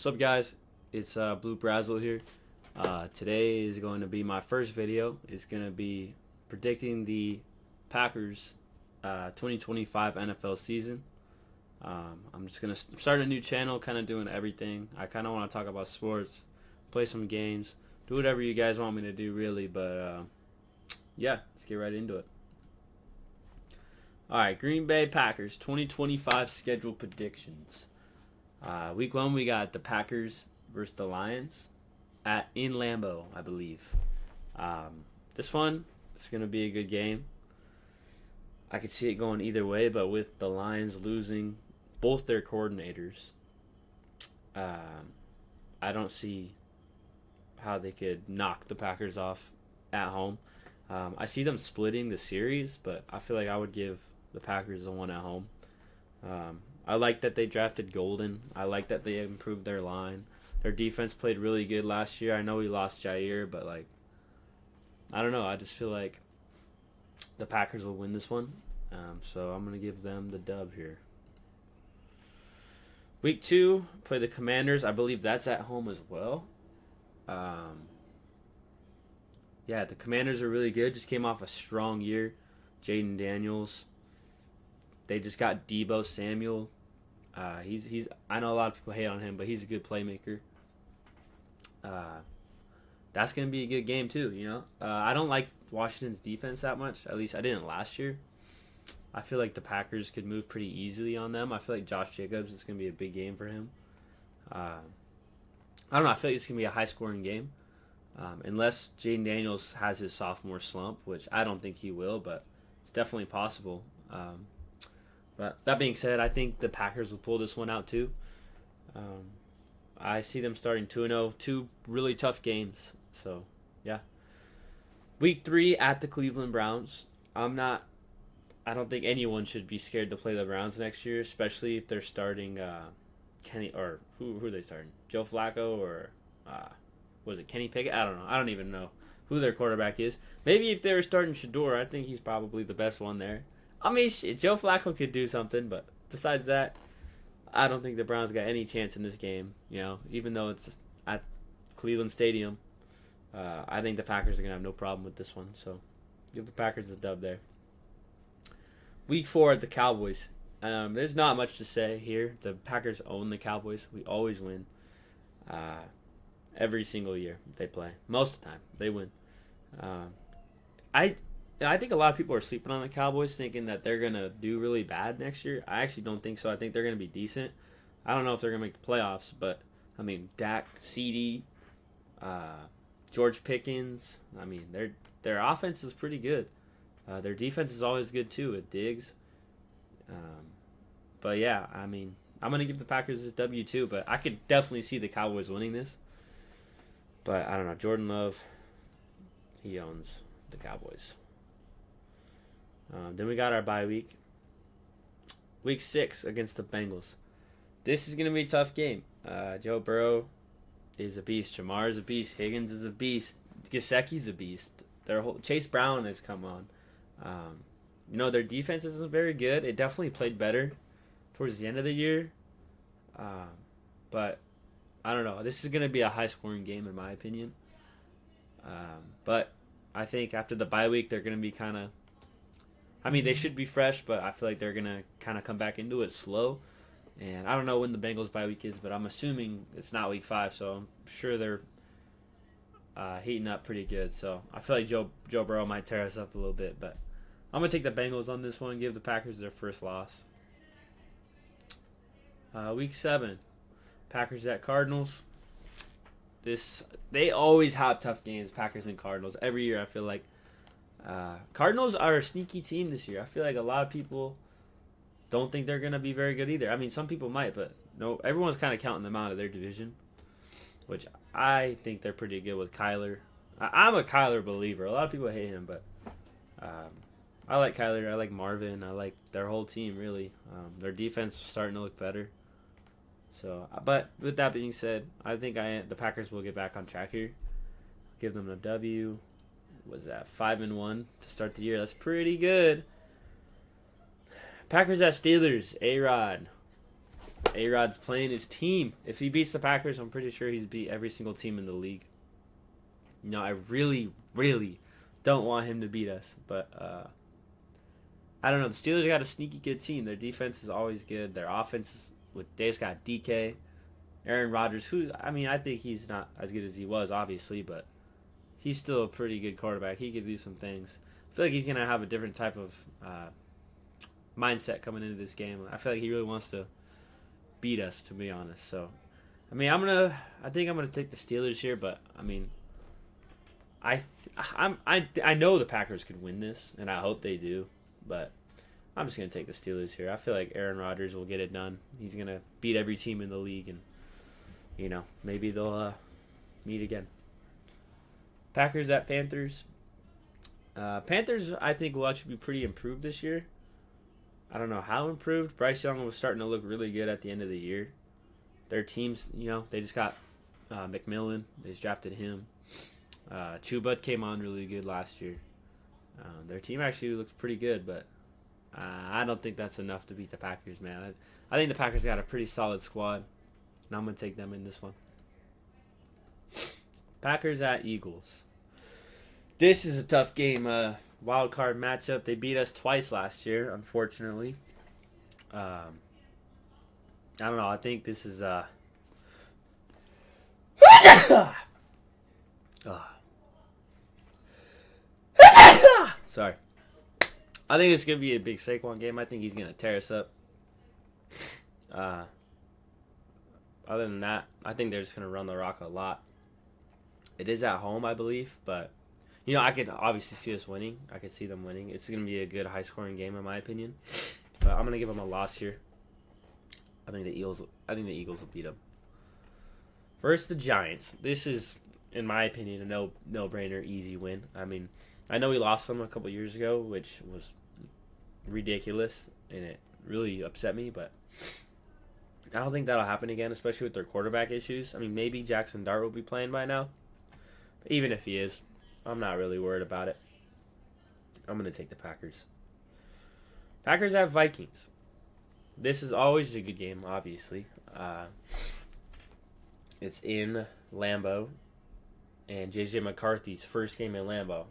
What's up, guys? It's Blue Brazzle here. Today is going to be my first video. It's going to be predicting the Packers 2025 NFL season. I'm just going to start a new channel, kind of doing everything. I kind of want to talk about sports, play some games, do whatever you guys want me to do, really. But yeah, let's get right into it. All right, Green Bay Packers 2025 schedule predictions. Week 1, we got the Packers versus the Lions in Lambeau, I believe. This one, it's going to be a good game. I could see it going either way, but with the Lions losing both their coordinators, I don't see how they could knock the Packers off at home. I see them splitting the series, but I feel like I would give the Packers the one at home. I like that they drafted Golden. I like that they improved their line. Their defense played really good last year. I know we lost J.R.E, but I don't know. I just feel like the Packers will win this one. So I'm going to give them the dub here. Week 2, play the Commanders. I believe that's at home as well. Yeah, the Commanders are really good. Just came off a strong year. Jaden Daniels. They just got Deebo Samuel. He's. I know a lot of people hate on him, but he's a good playmaker. That's gonna be a good game too. I don't like Washington's defense that much. At least I didn't last year. I feel like the Packers could move pretty easily on them. I feel like Josh Jacobs is gonna be a big game for him. I don't know. I feel like it's gonna be a high scoring game, unless Jaden Daniels has his sophomore slump, which I don't think he will, but it's definitely possible. But that being said, I think the Packers will pull this one out too. I see them starting 2-0, 2 really tough games. So, yeah. Week 3 at the Cleveland Browns. I don't think anyone should be scared to play the Browns next year, especially if they're starting Kenny, or who are they starting? Joe Flacco or was it Kenny Pickett? I don't know. I don't even know who their quarterback is. Maybe if they were starting Shador, I think he's probably the best one there. I mean, Joe Flacco could do something, but besides that, I don't think the Browns got any chance in this game. Even though it's at Cleveland Stadium, I think the Packers are going to have no problem with this one. So, give the Packers the dub there. Week 4 at the Cowboys. There's not much to say here. The Packers own the Cowboys. We always win. Every single year they play. Most of the time, they win. I think a lot of people are sleeping on the Cowboys, thinking that they're going to do really bad next year. I actually don't think so. I think they're going to be decent. I don't know if they're going to make the playoffs, but, I mean, Dak, CD, George Pickens, I mean, their offense is pretty good. Their defense is always good, too, with Diggs. But, yeah, I mean, I'm going to give the Packers this W, too, but I could definitely see the Cowboys winning this. But, I don't know, Jordan Love, he owns the Cowboys. Then we got our bye week. Week 6 against the Bengals. This is going to be a tough game. Joe Burrow is a beast. Jamar is a beast. Higgins is a beast. Gesicki's a beast. Chase Brown has come on. Their defense isn't very good. It definitely played better towards the end of the year. But I don't know. This is going to be a high-scoring game in my opinion. But I think after the bye week, they're going to be kind of... I mean, they should be fresh, but I feel like they're going to kind of come back into it slow. And I don't know when the Bengals bye week is, but I'm assuming it's not week 5, so I'm sure they're heating up pretty good. So I feel like Joe Burrow might tear us up a little bit, but I'm going to take the Bengals on this one and give the Packers their first loss. Week 7, Packers at Cardinals. They always have tough games, Packers and Cardinals. Every year I feel like. Cardinals are a sneaky team this year. I feel like a lot of people don't think they're going to be very good either. I mean, some people might, but no, everyone's kind of counting them out of their division, which I think they're pretty good with Kyler. I'm a Kyler believer. A lot of people hate him, but I like Kyler. I like Marvin. I like their whole team, really. Their defense is starting to look better. So, but with that being said, I think the Packers will get back on track here. Give them a W. Was that 5-1 to start the year? That's pretty good. Packers at Steelers. A-Rod's playing his team. If he beats the Packers, I'm pretty sure he's beat every single team in the league. I really, really don't want him to beat us. But I don't know. The Steelers got a sneaky good team. Their defense is always good. Their offense is they just got DK. Aaron Rodgers, who, I think he's not as good as he was, obviously, but he's still a pretty good quarterback. He could do some things. I feel like he's going to have a different type of mindset coming into this game. I feel like he really wants to beat us, to be honest. So, I think I'm gonna take the Steelers here, but I know the Packers could win this, and I hope they do, but I'm just gonna take the Steelers here. I feel like Aaron Rodgers will get it done. He's gonna beat every team in the league, and maybe they'll meet again. Packers at Panthers. Panthers, I think, will actually be pretty improved this year. I don't know how improved. Bryce Young was starting to look really good at the end of the year. Their teams, they just got McMillan. They just drafted him. Chuba came on really good last year. Their team actually looks pretty good, but I don't think that's enough to beat the Packers, man. I think the Packers got a pretty solid squad, and I'm going to take them in this one. Packers at Eagles. This is a tough game. Wild card matchup. They beat us twice last year, unfortunately. I don't know. I think this is sorry. I think it's gonna be a big Saquon game. I think he's gonna tear us up. Other than that, I think they're just gonna run the rock a lot. It is at home, I believe, but I could obviously see us winning. I could see them winning. It's going to be a good, high-scoring game, in my opinion. But I'm going to give them a loss here. I think the Eagles will beat them. Versus the Giants. This is, in my opinion, a no-brainer, easy win. I know we lost them a couple years ago, which was ridiculous, and it really upset me. But I don't think that'll happen again, especially with their quarterback issues. Maybe Jackson Dart will be playing by now. But even if he is, I'm not really worried about it. I'm going to take the Packers. Packers at Vikings. This is always a good game, obviously. It's in Lambeau. And J.J. McCarthy's first game in Lambeau.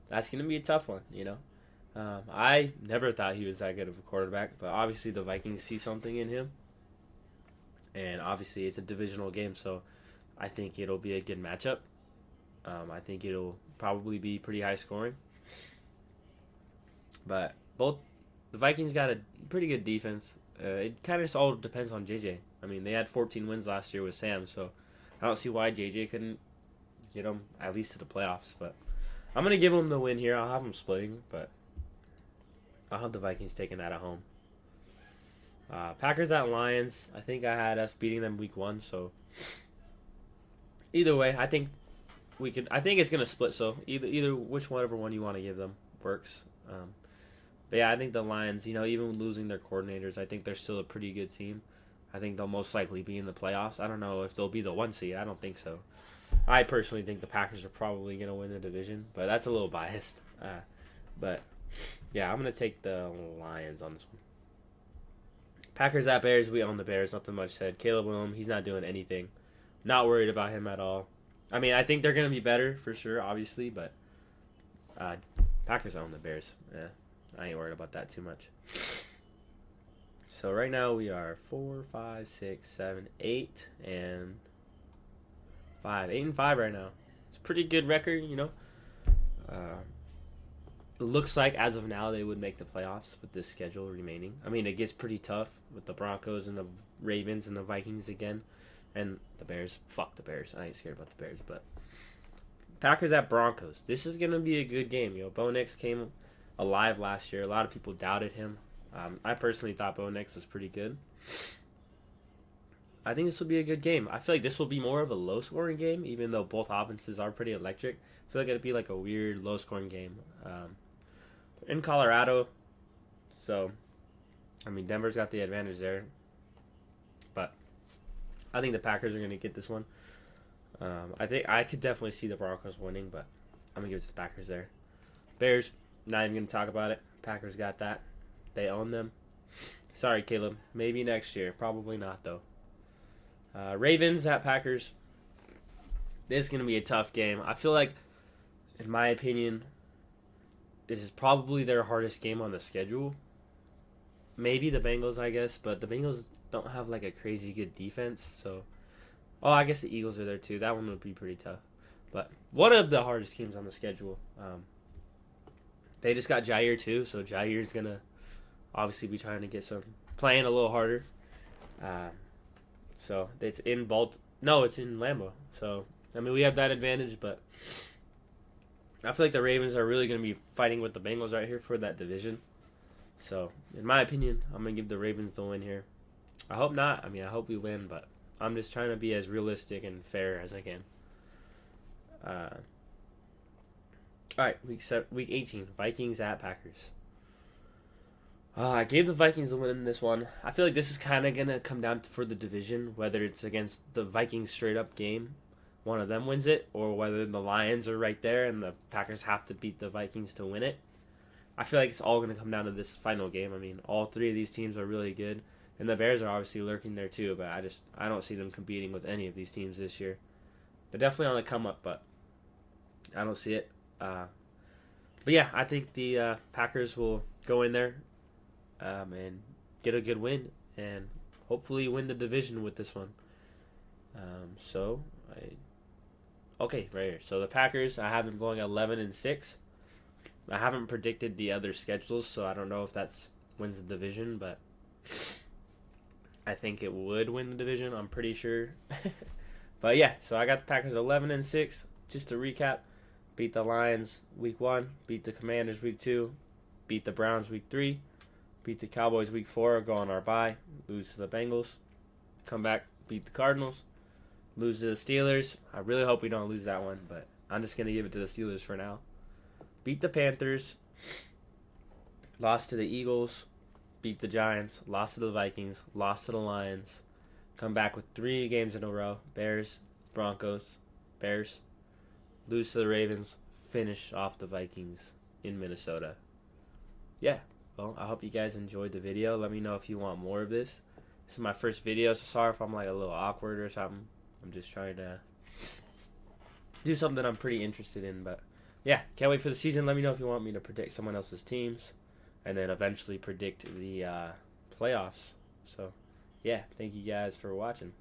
That's going to be a tough one, I never thought he was that good of a quarterback. But obviously the Vikings see something in him. And obviously it's a divisional game, so I think it'll be a good matchup. I think it'll probably be pretty high scoring. But the Vikings got a pretty good defense. It kind of just all depends on JJ. They had 14 wins last year with Sam, so I don't see why JJ couldn't get them at least to the playoffs. But I'm going to give them the win here. I'll have them splitting, but I'll have the Vikings taking that at home. Packers at Lions. I think I had us beating them week 1, so either way, I think it's gonna split. So either whichever one you want to give them works. But yeah, I think the Lions, even losing their coordinators, I think they're still a pretty good team. I think they'll most likely be in the playoffs. I don't know if they'll be the 1 seed. I don't think so. I personally think the Packers are probably gonna win the division, but that's a little biased. But yeah, I'm gonna take the Lions on this one. Packers at Bears. We own the Bears. Nothing much said. Caleb Williams, he's not doing anything. Not worried about him at all. I think they're going to be better for sure, obviously, but Packers own the Bears. Yeah, I ain't worried about that too much. So right now we are 4, 5, 6, 7, 8, and 5. 8 and 5 right now. It's a pretty good record, It looks like as of now they would make the playoffs with this schedule remaining. It gets pretty tough with the Broncos and the Ravens and the Vikings again. And the Bears. Fuck the Bears. I ain't scared about the Bears. But Packers at Broncos. This is going to be a good game. Bo Nix came alive last year. A lot of people doubted him. I personally thought Bo Nix was pretty good. I think this will be a good game. I feel like this will be more of a low-scoring game, even though both offenses are pretty electric. I feel like it'll be like a weird low-scoring game. In Colorado, so, Denver's got the advantage there. But I think the Packers are going to get this one. I think I could definitely see the Broncos winning, but I'm going to give it to the Packers there. Bears, not even going to talk about it. Packers got that. They own them. Sorry, Caleb. Maybe next year. Probably not though. Ravens at Packers. This is gonna be a tough game. I feel like, in my opinion, this is probably their hardest game on the schedule. Maybe the Bengals, I guess, but the Bengals don't have like a crazy good defense. So, oh, I guess the Eagles are there too. That one would be pretty tough. But one of the hardest games on the schedule. They just got J.R.E too, so J.R.E's gonna obviously be trying to get some playing a little harder. Um, so it's in No, it's in Lambeau. So I mean, we have that advantage, but I feel like the Ravens are really going to be fighting with the Bengals right here for that division. So, in my opinion, I'm going to give the Ravens the win here. I hope not. I mean, I hope we win, but I'm just trying to be as realistic and fair as I can. All right, week 18, Vikings at Packers. I gave the Vikings the win in this one. I feel like this is kind of going to come down for the division, whether it's against the Vikings straight up game, one of them wins it, or whether the Lions are right there and the Packers have to beat the Vikings to win it. I feel like it's all going to come down to this final game. I mean, all three of these teams are really good, and the Bears are obviously lurking there too, but I don't see them competing with any of these teams this year. They're definitely on the come up, but I don't see it. But yeah, I think the Packers will go in there and get a good win and hopefully win the division with this one. Okay, right here. So the Packers, I have them going 11-6. I haven't predicted the other schedules, so I don't know if that's wins the division, but I think it would win the division. I'm pretty sure. But yeah, so I got the Packers 11-6. Just to recap, beat the Lions week 1, beat the Commanders week 2, beat the Browns week 3, beat the Cowboys week 4, go on our bye, lose to the Bengals, come back, beat the Cardinals, lose to the Steelers. I really hope we don't lose that one, but I'm just going to give it to the Steelers for now. Beat the Panthers, lost to the Eagles, beat the Giants, lost to the Vikings, lost to the Lions, come back with 3 games in a row. Bears, Broncos, Bears, lose to the Ravens, finish off the Vikings in Minnesota. Yeah, well, I hope you guys enjoyed the video. Let me know if you want more of this. This is my first video, so sorry if I'm like a little awkward or something. I'm just trying to do something I'm pretty interested in, but yeah, can't wait for the season. Let me know if you want me to predict someone else's teams and then eventually predict the playoffs. So, yeah, thank you guys for watching.